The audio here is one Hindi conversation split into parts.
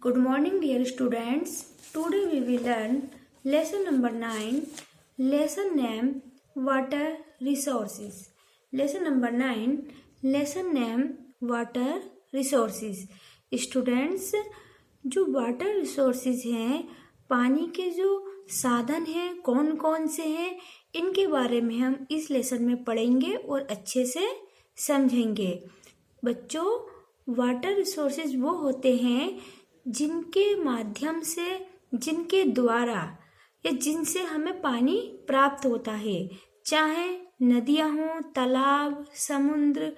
Good morning, dear students. Today we will learn lesson number 9. Lesson name Water Resources. Lesson number 9. Lesson name Water Resources. Students, जो वाटर रिसोर्सेज हैं, पानी के जो साधन हैं कौन कौन से हैं, इनके बारे में हम इस लेसन में पढ़ेंगे और अच्छे से समझेंगे। बच्चों, वाटर रिसोर्सेज वो होते हैं जिनके माध्यम से, जिनके द्वारा या जिनसे हमें पानी प्राप्त होता है, चाहे नदियां हों, तालाब, समुद्र,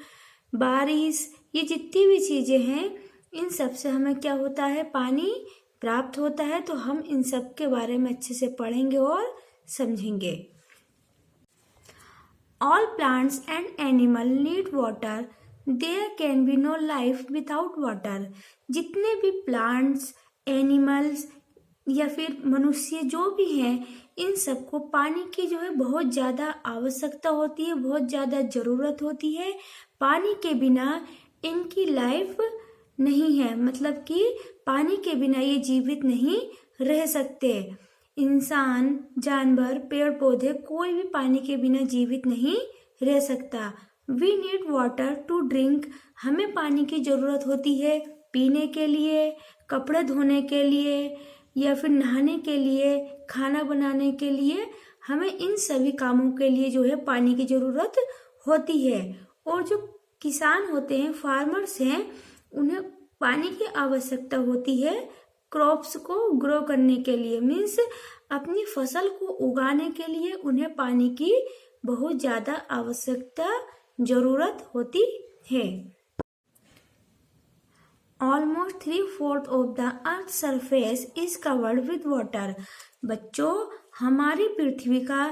बारिश, ये जितनी भी चीजें हैं, इन सब से हमें क्या होता है, पानी प्राप्त होता है। तो हम इन सब के बारे में अच्छे से पढ़ेंगे और समझेंगे। All plants and animals need water. There can be no life without water. जितने भी प्लांट्स, एनिमल्स या फिर मनुष्य जो भी हैं, इन सबको पानी की जो है बहुत ज़्यादा आवश्यकता होती है, बहुत ज़्यादा ज़रूरत होती है। पानी के बिना इनकी लाइफ नहीं है, मतलब कि पानी के बिना ये जीवित नहीं रह सकते। इंसान, जानवर, पेड़ पौधे, कोई भी पानी के बिना जीवित नहीं रह सकता। We need water to drink. हमें पानी की ज़रूरत होती है पीने के लिए, कपड़े धोने के लिए या फिर नहाने के लिए, खाना बनाने के लिए। हमें इन सभी कामों के लिए जो है पानी की ज़रूरत होती है। और जो किसान होते हैं, फार्मर्स हैं, उन्हें पानी की आवश्यकता होती है क्रॉप्स को ग्रो करने के लिए, मीन्स अपनी फसल को उगाने के लिए उन्हें पानी की बहुत ज़्यादा आवश्यकता, ज़रूरत होती है। Almost 3/4 of the Earth's surface is covered with water. बच्चों, हमारी पृथ्वी का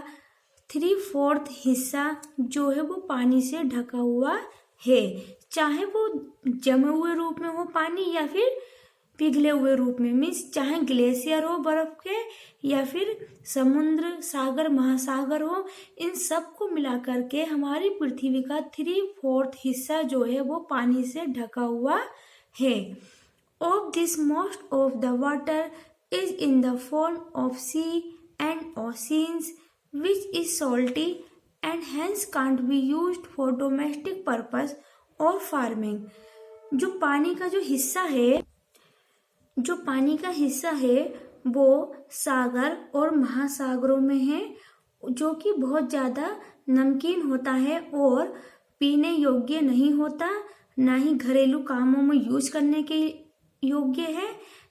3/4 हिस्सा जो है वो पानी से ढका हुआ है, चाहे वो जमे हुए रूप में हो पानी या फिर पिघले हुए रूप में, मीन्स चाहे ग्लेशियर हो बर्फ के या फिर समुद्र, सागर, महासागर हो, इन सब को मिला करके हमारी पृथ्वी का 3/4 हिस्सा जो है वो पानी से ढका हुआ है। Of this most of the water is in the form of sea and oceans which is salty and hence can't be used for domestic purpose और फार्मिंग। जो पानी का हिस्सा है वो सागर और महासागरों में है, जो कि बहुत ज़्यादा नमकीन होता है और पीने योग्य नहीं होता, ना ही घरेलू कामों में यूज करने के योग्य है,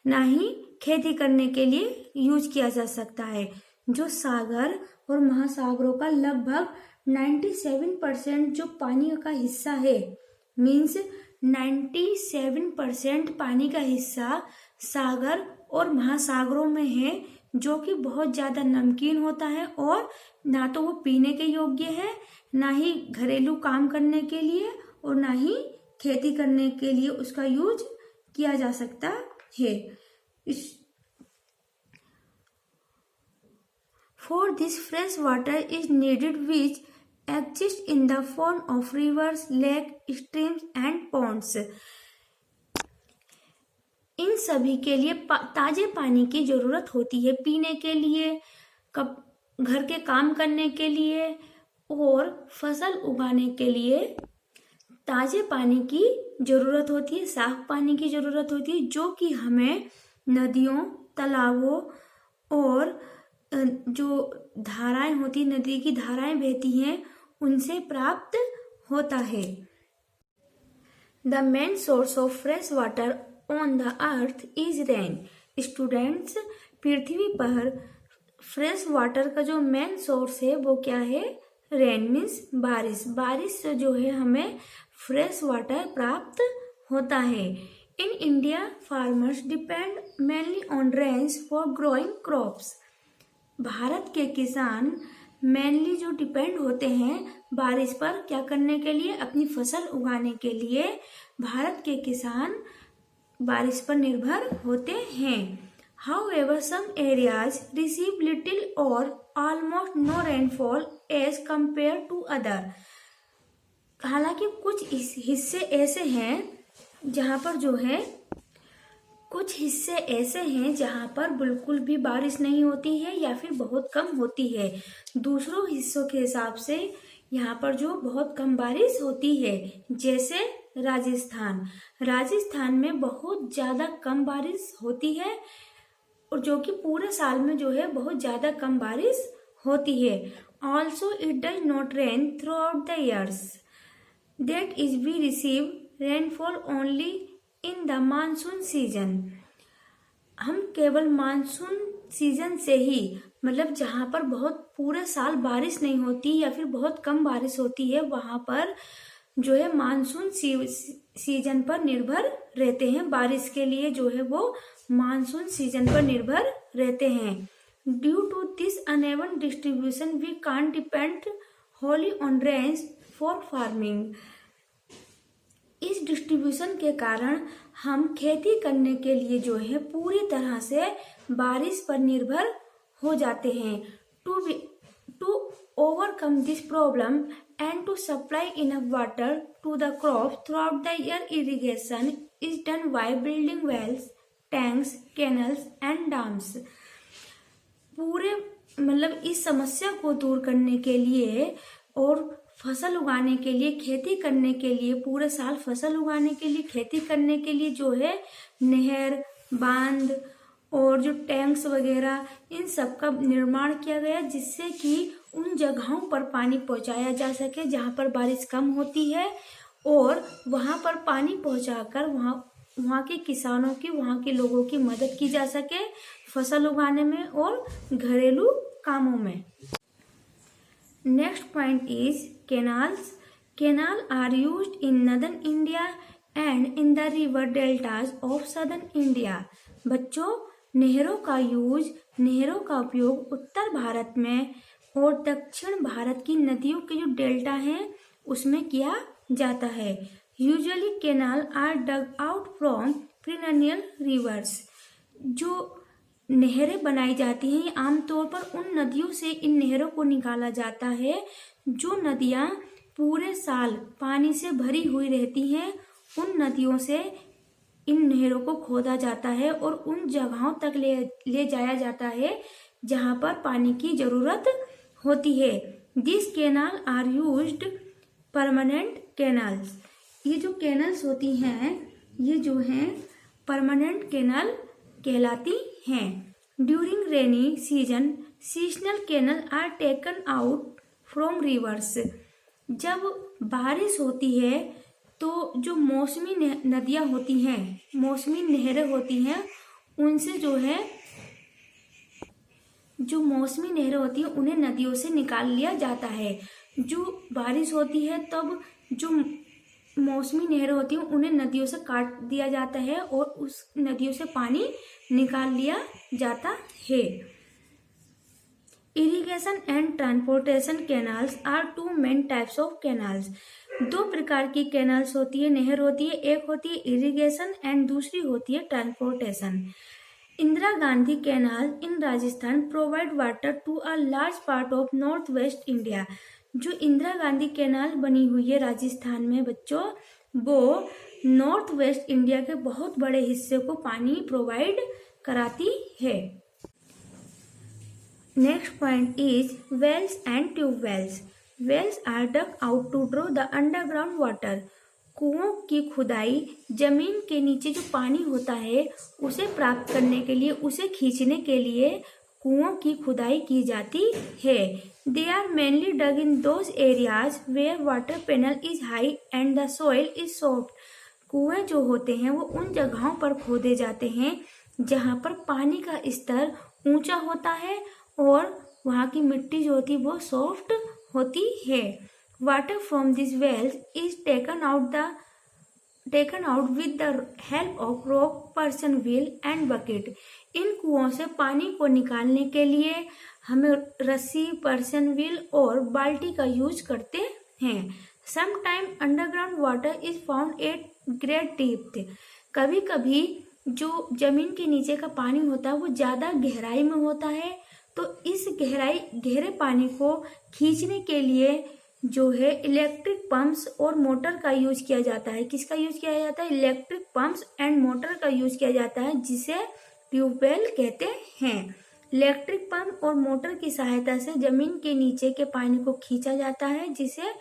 ना ही खेती करने के लिए यूज किया जा सकता है। जो सागर और महासागरों का लगभग 97% जो पानी का हिस्सा है, मीन्स 97% पानी का हिस्सा सागर और महासागरों में है, जो कि बहुत ज़्यादा नमकीन होता है और ना तो वो पीने के योग्य है, ना ही घरेलू काम करने के लिए और ना ही खेती करने के लिए उसका यूज किया जा सकता है। For this fresh water is needed which exist in the form of rivers, lake, streams and ponds. इन सभी के लिए ताजे पानी की जरूरत होती है, पीने के लिए, घर के काम करने के लिए और फसल उगाने के लिए ताजे पानी की जरूरत होती है, साफ पानी की जरूरत होती है, जो कि हमें नदियों, तालाबों और जो धाराएं होती, नदी की धाराएं बहती हैं, उनसे प्राप्त होता है। The main source of fresh water on the earth is rain. Students, पृथ्वी पर फ्रेश वाटर का जो मेन सोर्स है वो क्या है? रेन, मीन्स बारिश। बारिश से जो है हमें फ्रेश वाटर प्राप्त होता है। In India farmers depend mainly on rains for growing crops. भारत के किसान मेनली जो डिपेंड होते हैं बारिश पर, क्या करने के लिए? अपनी फसल उगाने के लिए भारत के किसान बारिश पर निर्भर होते हैं। However, some areas receive little or almost no rainfall as compared to other. हालांकि कुछ हिस्से ऐसे हैं जहाँ पर जो है कुछ हिस्से ऐसे हैं जहाँ पर बिल्कुल भी बारिश नहीं होती है या फिर बहुत कम होती है। दूसरों हिस्सों के हिसाब से यहाँ पर जो बहुत कम बारिश होती है, जैसे राजस्थान में बहुत ज़्यादा कम बारिश होती है और जो कि पूरे साल में जो है बहुत ज़्यादा कम बारिश होती है। Also it does not rain throughout the years, that is we receive rainfall only in the monsoon season. हम केवल मानसून सीजन से ही, मतलब जहाँ पर बहुत पूरे साल बारिश नहीं होती या फिर बहुत कम बारिश होती है, वहाँ पर जो है मानसून सीजन पर निर्भर रहते हैं। बारिश के लिए जो है वो मानसून सीजन पर निर्भर रहते हैं। Due to this uneven distribution we can't depend wholly on rains for farming. इस डिस्ट्रीब्यूशन के कारण हम खेती करने के लिए जो है पूरी तरह से बारिश पर निर्भर हो जाते हैं। To overcome this problem and to supply enough water to the crop throughout the year, irrigation is done by building wells, tanks, canals and dams. पूरे मतलब इस समस्या को दूर करने के लिए और फसल उगाने के लिए, खेती करने के लिए, पूरे साल फसल उगाने के लिए, खेती करने के लिए जो है नहर, बांध और जो टैंक्स वगैरह, इन सब का निर्माण किया गया, जिससे कि उन जगहों पर पानी पहुंचाया जा सके जहां पर बारिश कम होती है और वहां पर पानी पहुंचाकर वहाँ के किसानों की, वहाँ के लोगों की मदद की जा सके फसल उगाने में और घरेलू कामों में। Next point is canals. Canal are used in northern India and in the river deltas of southern India. बच्चों, नहरों का उपयोग उत्तर भारत में और दक्षिण भारत की नदियों के जो डेल्टा हैं उसमें किया जाता है। Usually canal are dug out from perennial rivers. जो नहरें बनाई जाती हैं आमतौर पर उन नदियों से इन नहरों को निकाला जाता है। जो नदियाँ पूरे साल पानी से भरी हुई रहती हैं, उन नदियों से इन नहरों को खोदा जाता है और उन जगहों तक ले जाया जाता है जहाँ पर पानी की जरूरत होती है। This canal are used permanent canals. ये जो कैनल्स होती हैं, ये जो हैं परमानेंट कैनल कहलाती हैं। During rainy season seasonal canal are taken out from rivers. जब बारिश होती है तो जो मौसमी नदियाँ होती हैं, मौसमी नहरें होती हैं, उनसे जो है जो मौसमी नहरें होती हैं उन्हें नदियों से निकाल लिया जाता है। जो बारिश होती है तब जो मौसमी नहरें होती हैं उन्हें नदियों से काट दिया जाता है और उस नदियों से पानी निकाल लिया जाता है। Irrigation and transportation canals are two main types of canals. दो प्रकार की कैनाल्स होती है, नहर होती है। एक होती है इरिगेशन एंड दूसरी होती है transportation. Indira Gandhi canal in Rajasthan provide water to a large part of north west India. जो इंदिरा गांधी कैनाल बनी हुई है राजस्थान में बच्चों, वो नॉर्थ वेस्ट इंडिया के बहुत बड़े हिस्से को पानी प्रोवाइड कराती है। Next point is wells and tubewells. Wells are dug out to draw the underground water. कुओं की खुदाई जमीन के नीचे जो पानी होता है उसे प्राप्त करने के लिए, उसे खींचने के लिए कुओं की खुदाई की जाती है। They are mainly dug in those areas where water panel is high and the soil is soft. कुएं जो होते हैं वो उन जगहों पर खोदे जाते हैं जहाँ पर पानी का स्तर ऊंचा होता है और वहाँ की मिट्टी जो होती है वो सॉफ्ट होती है। Water from this wells is taken out with the help of rope, person wheel and bucket. इन कुओं से पानी को निकालने के लिए हमें रस्सी, पर्सन व्हील और बाल्टी का यूज करते हैं। Sometime underground water is found at great depth. कभी कभी जो जमीन के नीचे का पानी होता है वो ज़्यादा गहराई में होता है, तो इस गहरे पानी को खींचने के लिए जो है इलेक्ट्रिक पंप्स और मोटर का यूज किया जाता है। किसका यूज किया जाता है? इलेक्ट्रिक पंप्स एंड मोटर का यूज किया जाता है, जिसे ट्यूबवेल कहते हैं। इलेक्ट्रिक पंप और मोटर की सहायता से जमीन के नीचे के पानी को खींचा जाता है, जिसे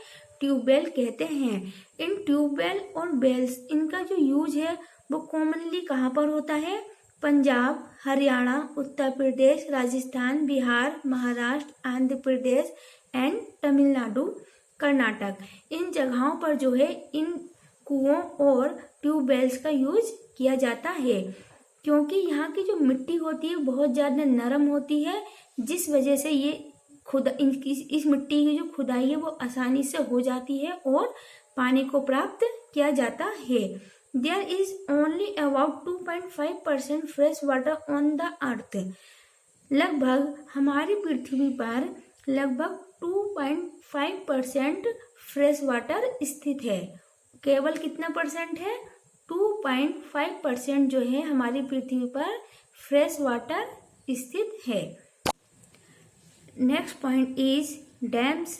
ट्यूबवेल कहते हैं। इन ट्यूबवेल और बेल्स, इनका जो यूज है वो कॉमनली कहाँ पर होता है? पंजाब, हरियाणा, उत्तर प्रदेश, राजस्थान, बिहार, महाराष्ट्र, आंध्र प्रदेश एंड तमिलनाडु, कर्नाटक। इन जगहों पर जो है इन कुओं और ट्यूबवेल्स का यूज किया जाता है, क्योंकि यहाँ की जो मिट्टी होती है बहुत ज़्यादा नरम होती है, जिस वजह से ये इस मिट्टी की जो खुदाई है वो आसानी से हो जाती है और पानी को प्राप्त किया जाता है। There is only about 2.5% fresh water on the earth. लगभग हमारी पृथ्वी पर लगभग 2.5% फ्रेश वाटर स्थित है। केवल कितना परसेंट है? 2.5% जो है हमारी पृथ्वी पर फ्रेश वाटर स्थित है। Next point is dams.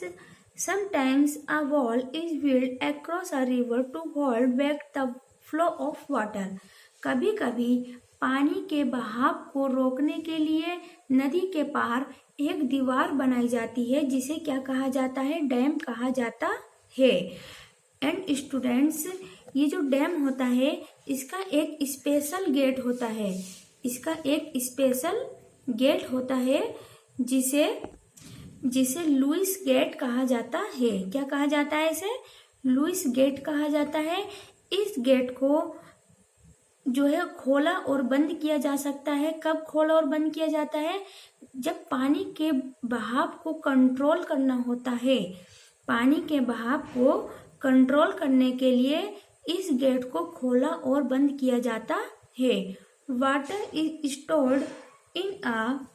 Sometimes a wall is built across a river to hold back the flow of water. कभी कभी पानी के बहाव को रोकने के लिए नदी के पार एक दीवार बनाई जाती है, जिसे क्या कहा जाता है? डैम कहा जाता है। एंड स्टूडेंट्स, ये जो डैम होता है इसका एक स्पेशल गेट होता है। इसका एक स्पेशल गेट होता है जिसे लुइस गेट कहा जाता है। क्या कहा जाता है इसे? लुइस गेट कहा जाता है। इस गेट को जो है खोला और बंद किया जा सकता है। कब खोला और बंद किया जाता है? जब पानी के बहाव को कंट्रोल करना होता है। पानी के बहाव को कंट्रोल करने के लिए इस गेट को खोला और बंद किया जाता है। Water is stored in a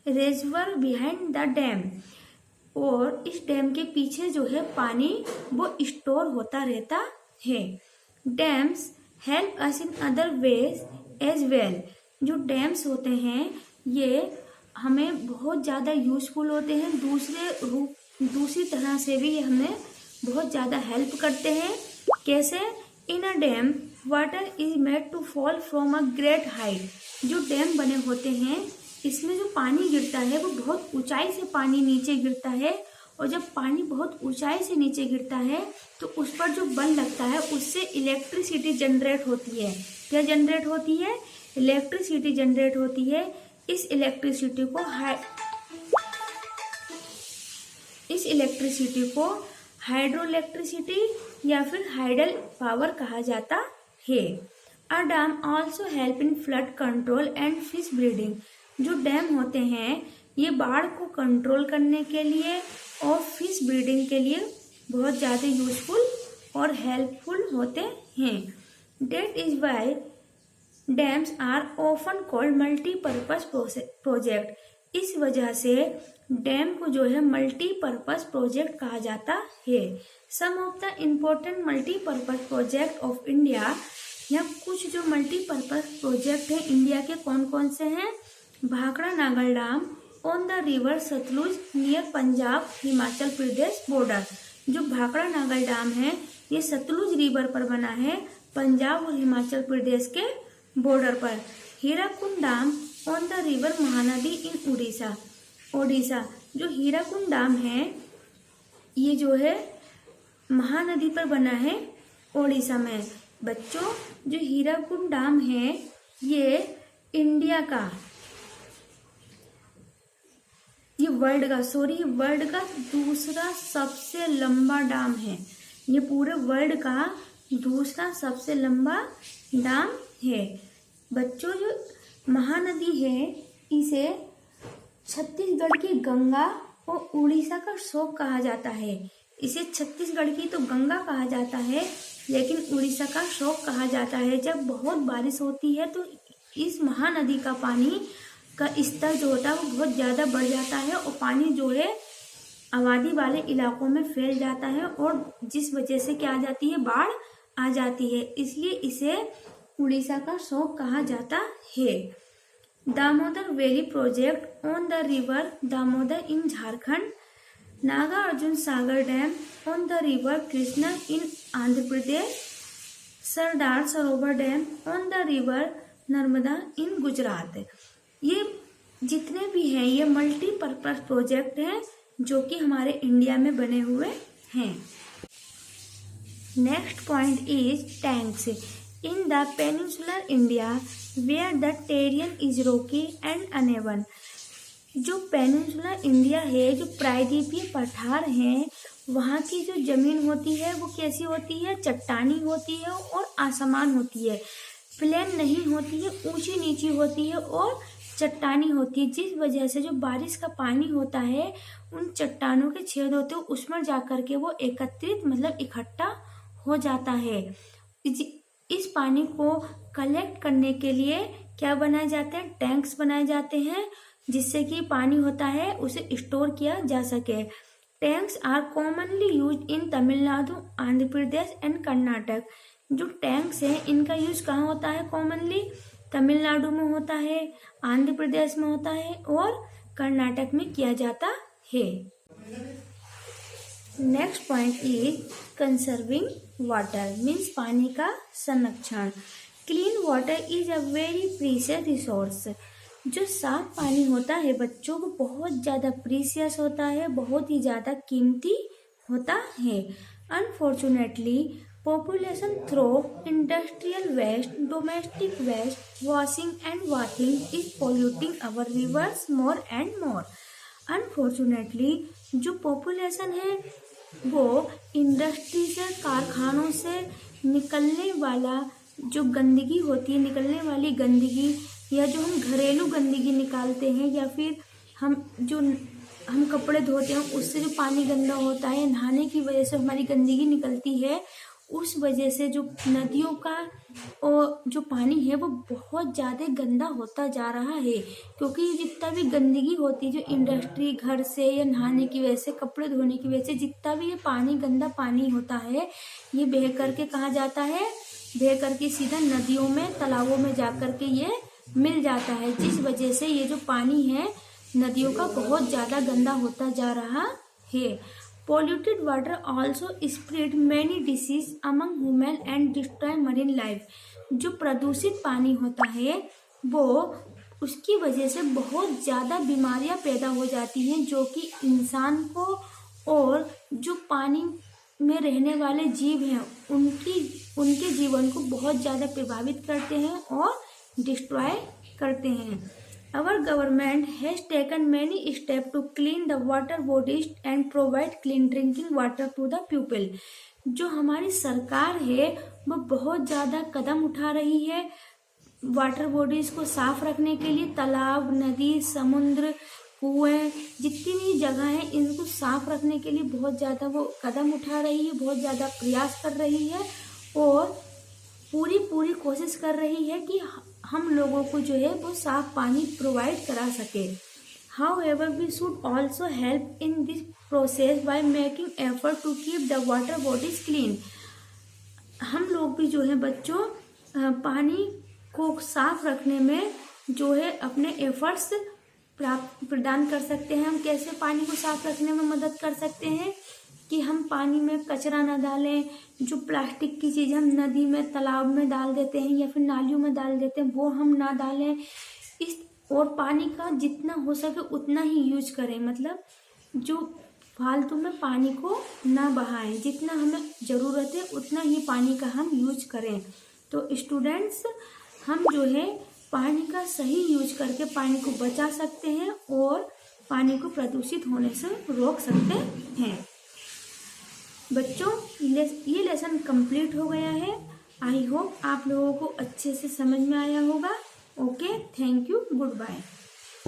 reservoir behind the dam, और इस डैम के पीछे जो है पानी वो स्टोर होता रहता है। Dams help us in other ways as well. जो डैम्स होते हैं ये हमें बहुत ज़्यादा यूजफुल होते हैं, दूसरी तरह से भी ये हमें बहुत ज़्यादा हेल्प करते हैं। कैसे? In a dam water is made to fall from a great height. जो डैम बने होते हैं इसमें जो पानी गिरता है वो बहुत ऊंचाई से पानी नीचे गिरता है, और जब पानी बहुत ऊंचाई से नीचे गिरता है तो उस पर जो बल लगता है उससे इलेक्ट्रिसिटी जनरेट होती है। क्या जनरेट होती है? इलेक्ट्रिसिटी जनरेट होती है। इस इलेक्ट्रिसिटी को हाइड्रो इलेक्ट्रिसिटी या फिर हाइडल पावर कहा जाता है। A dam also help in flood control and fish breeding. जो डैम होते हैं ये बाढ़ को कंट्रोल करने के लिए और फिश ब्रीडिंग के लिए बहुत ज़्यादा यूजफुल और हेल्पफुल होते हैं। That is why dams are often called multipurpose project. इस वजह से डैम को जो है मल्टीपर्पज प्रोजेक्ट कहा जाता है। Some of the important multipurpose project of India. यहाँ कुछ जो मल्टीपर्पज प्रोजेक्ट है इंडिया के कौन कौन से हैं? Bhakra Nangal dam on the river Sutlej near Punjab Himachal Pradesh border. जो भाखड़ा नागल डैम है ये सतलुज रिवर पर बना है, पंजाब और हिमाचल प्रदेश के बॉर्डर पर। Hirakud dam on the river Mahanadi in Odisha. जो हीराकुंड डैम है ये जो है महानदी पर बना है ओडिशा में। बच्चों, जो हीराकुंड डैम है ये इंडिया का, ये वर्ल्ड का दूसरा सबसे लंबा डैम है। ये पूरे वर्ल्ड का दूसरा सबसे लंबा डैम है। बच्चों, जो महानदी है इसे छत्तीसगढ़ की गंगा और उड़ीसा का शोक कहा जाता है। इसे छत्तीसगढ़ की तो गंगा कहा जाता है लेकिन उड़ीसा का शोक कहा जाता है। जब बहुत बारिश होती है तो इस महानदी का पानी का स्तर जो होता है वो बहुत ज़्यादा बढ़ जाता है और पानी जो है आबादी वाले इलाकों में फैल जाता है, और जिस वजह से क्या आ जाती है? बाढ़ आ जाती है। इसलिए इसे उड़ीसा का शोक कहा जाता है। Damodar valley project on the river Damodar in Jharkhand. Nagarjuna Sagar dam on the river Krishna in Andhra Pradesh, Sardar Sarovar dam on the river Narmada in Gujarat. ये जितने भी हैं ये मल्टीपर्पज प्रोजेक्ट हैं जो कि हमारे इंडिया में बने हुए हैं। Next point is tanks in the peninsular India where the terrain is rocky and uneven. जो पेनिनसुलर इंडिया है, जो प्रायद्वीपीय पठार हैं, वहाँ की जो जमीन होती है वो कैसी होती है, चट्टानी होती है और असमान होती है, प्लेन नहीं होती है, ऊंची नीची होती है और चट्टानी होती है, जिस वजह से जो बारिश का पानी होता है उन चट्टानों के छेद होते हैं उसमें जाकर के वो एकत्रित मतलब इकट्ठा हो जाता है। इस पानी को कलेक्ट करने के लिए क्या बनाए जाते हैं, टैंक्स बनाए जाते हैं, जिससे कि पानी होता है उसे स्टोर किया जा सके। Tanks are commonly use in Tamil Nadu, Andhra Pradesh and Karnataka. जो टैंक्स हैं इनका यूज कहाँ होता है कॉमनली, तमिलनाडु में होता है, आंध्र प्रदेश में होता है और कर्नाटक में किया जाता है। Next point is conserving water means पानी का संरक्षण। Clean water is a very precious resource. जो साफ पानी होता है बच्चों को बहुत ज़्यादा प्रीशियस होता है, बहुत ही ज़्यादा कीमती होता है। Unfortunately population through industrial waste, domestic waste, washing and bathing is polluting our rivers more and more. Unfortunately, जो population है वो इंडस्ट्री से, कारखानों से निकलने वाला जो गंदगी होती है, निकलने वाली गंदगी या जो हम घरेलू गंदगी निकालते हैं या फिर हम कपड़े धोते हैं उससे जो पानी गंदा होता है, नहाने की वजह से हमारी गंदगी निकलती है, उस वजह से जो नदियों का और जो पानी है वो बहुत ज़्यादा गंदा होता जा रहा है। क्योंकि जितना भी गंदगी होती है जो इंडस्ट्री, घर से या नहाने की वजह से, कपड़े धोने की वजह से जितना भी ये पानी, गंदा पानी होता है, ये बह करके कहाँ जाता है, बह करके सीधा नदियों में, तालाबों में जा करके ये मिल जाता है, जिस वजह से ये जो पानी है नदियों का बहुत ज़्यादा गंदा होता जा रहा है। Polluted water also spread many diseases among human and destroy marine life. जो प्रदूषित पानी होता है वो उसकी वजह से बहुत ज़्यादा बीमारियां पैदा हो जाती हैं जो कि इंसान को और जो पानी में रहने वाले जीव हैं उनके जीवन को बहुत ज़्यादा प्रभावित करते हैं और डिस्ट्रॉय करते हैं। Our government has taken many steps to clean the water bodies and provide clean drinking water to the people. जो हमारी सरकार है वो बहुत ज़्यादा कदम उठा रही है वाटर बॉडीज़ को साफ रखने के लिए। तालाब, नदी, समुद्र, कुएं, जितनी भी जगह हैं इनको साफ रखने के लिए बहुत ज़्यादा वो कदम उठा रही है, बहुत ज़्यादा प्रयास कर रही है और पूरी कोशिश कर रही है कि हम लोगों को जो है वो साफ पानी प्रोवाइड करा सके। However, we should also help in this process by making effort to keep the water bodies clean. हम लोग भी जो है बच्चों पानी को साफ रखने में जो है अपने एफर्ट्स प्रदान कर सकते हैं। हम कैसे पानी को साफ रखने में मदद कर सकते हैं कि हम पानी में कचरा ना डालें, जो प्लास्टिक की चीज़ हम नदी में, तालाब में डाल देते हैं या फिर नालियों में डाल देते हैं वो हम ना डालें। और पानी का जितना हो सके उतना ही यूज करें, मतलब जो फालतू में पानी को ना बहाएं, जितना हमें ज़रूरत है उतना ही पानी का हम यूज करें। तो स्टूडेंट्स, हम जो है पानी का सही यूज करके पानी को बचा सकते हैं और पानी को प्रदूषित होने से रोक सकते हैं। बच्चों, ये लेसन कंप्लीट हो गया है। आई होप आप लोगों को अच्छे से समझ में आया होगा। Okay, thank you, good bye.